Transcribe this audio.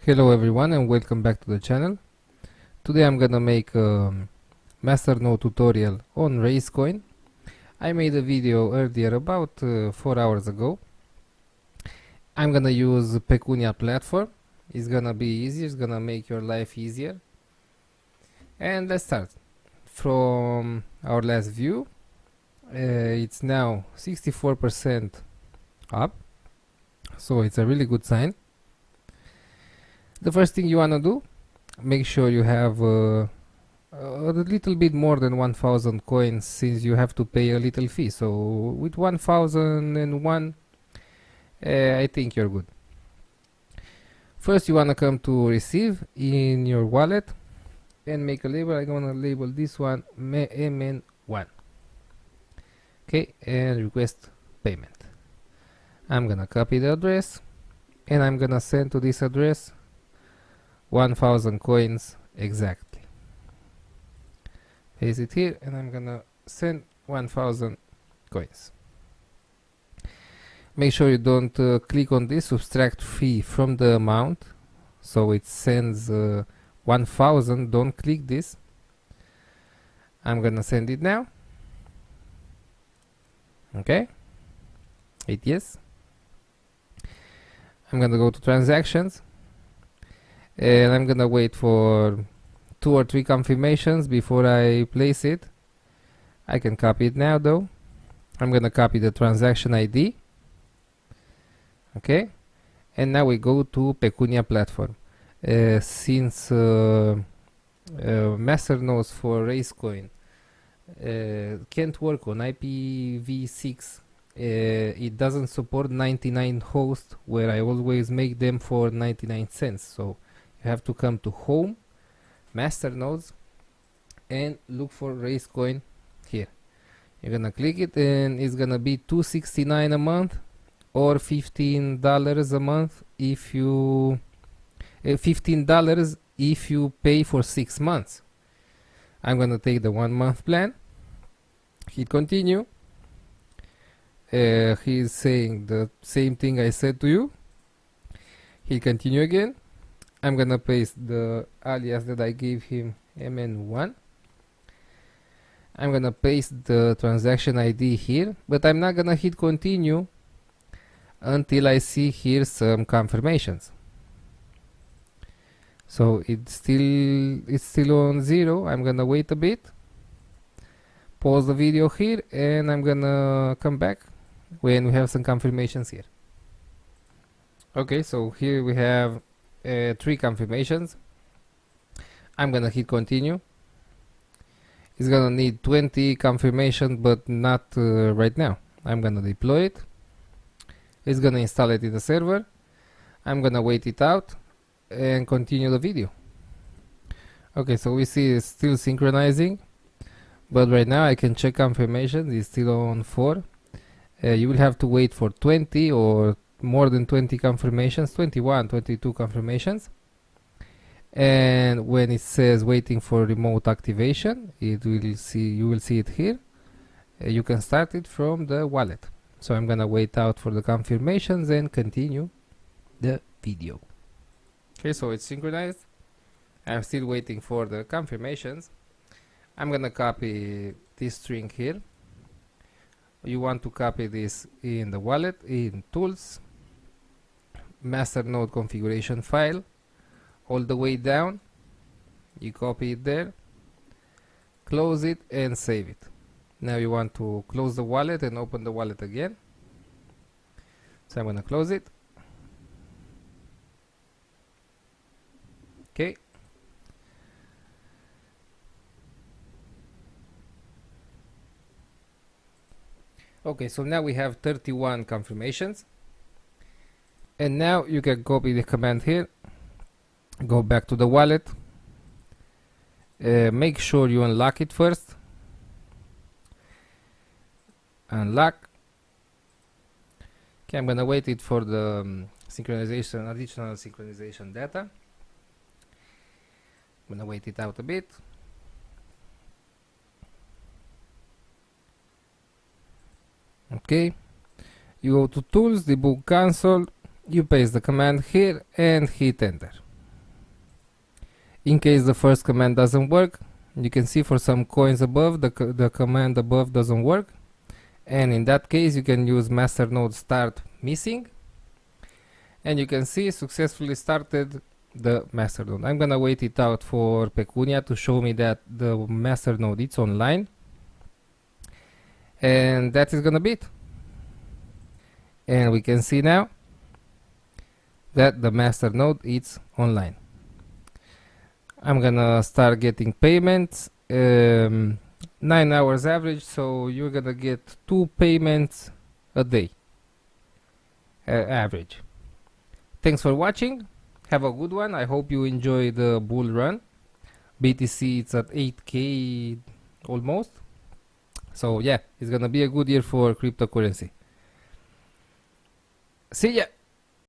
Hello everyone and welcome back to the channel. Today I'm gonna make a MasterNode tutorial on RaceCoin. I made a video earlier about 4 hours ago. I'm gonna use Pecunia platform. It's gonna be easy, it's gonna make your life easier. And let's start. From our last view, it's now 64% up, so it's a really good sign. The first thing you want to do, make sure you have a little bit more than 1000 coins, since you have to pay a little fee. So with 1001, I think you're good. First you want to come to receive in your wallet and make a label. I'm going to label this one MN1. Okay, and request payment. I'm going to copy the address and I'm going to send to this address 1000 coins exactly. Paste it here and I'm gonna send 1000 coins. Make sure you don't click on this subtract fee from the amount, so it sends 1000. Don't click this. I'm gonna send it now. Okay, hit yes. I'm gonna go to transactions and I'm gonna wait for 2 or 3 confirmations before I place it. I can copy it now though. I'm gonna copy the transaction ID. Okay, and now we go to Pecunia platform. Since MasterNodes for RaceCoin can't work on IPv6, it doesn't support 99 hosts, where I always make them for 99 cents. So you have to come to home, MasterNodes, and look for RaceCoin here. You're gonna click it and it's gonna be $2.69 a month or $15 a month if you $15 if you pay for 6 months. I'm gonna take the 1 month plan. Hit continue. He's saying the same thing I said to you. Hit continue again. I'm gonna paste the alias that I gave him, MN1. I'm gonna paste the transaction ID here, but I'm not gonna hit continue until I see here some confirmations. So it's still on 0. I'm gonna wait a bit, pause the video here, and I'm gonna come back when we have some confirmations here. Okay, so here we have 3 confirmations. I'm gonna hit continue. It's gonna need 20 confirmations, but not right now. I'm gonna deploy it. It's gonna install it in the server. I'm gonna wait it out and continue the video. Okay, so we see it's still synchronizing, but right now I can check confirmations. It's still on 4. You will have to wait for 20 or more than 20 confirmations, 21, 22 confirmations, and when it says waiting for remote activation, you will see it here. You can start it from the wallet. So I'm gonna wait out for the confirmations and continue the video. Okay, so it's synchronized. I'm still waiting for the confirmations. I'm gonna copy this string here. You want to copy this in the wallet, in tools, MasterNode configuration file, all the way down. You copy it there, close it and save it. Now you want to close the wallet and open the wallet again. So I'm going to close it. Okay. Okay, so now we have 31 confirmations. And now you can copy the command here, go back to the wallet, make sure you unlock it first, unlock. Okay, I'm gonna wait it for the synchronization, additional synchronization data. I'm gonna wait it out a bit. Okay, you go to tools, debug console, you paste the command here and hit enter. In case the first command doesn't work, you can see for some coins above, the command above doesn't work, and in that case you can use MasterNode start missing, and you can see successfully started the MasterNode. I'm gonna wait it out for Pecunia to show me that the MasterNode is online, and that is gonna be it. And we can see now that the MasterNode is online. I'm gonna start getting payments, 9 hours average, so you're gonna get 2 payments a day average. Thanks for watching, have a good one. I hope you enjoy the bull run. BTC it's at 8k almost, so yeah, it's gonna be a good year for cryptocurrency. See ya.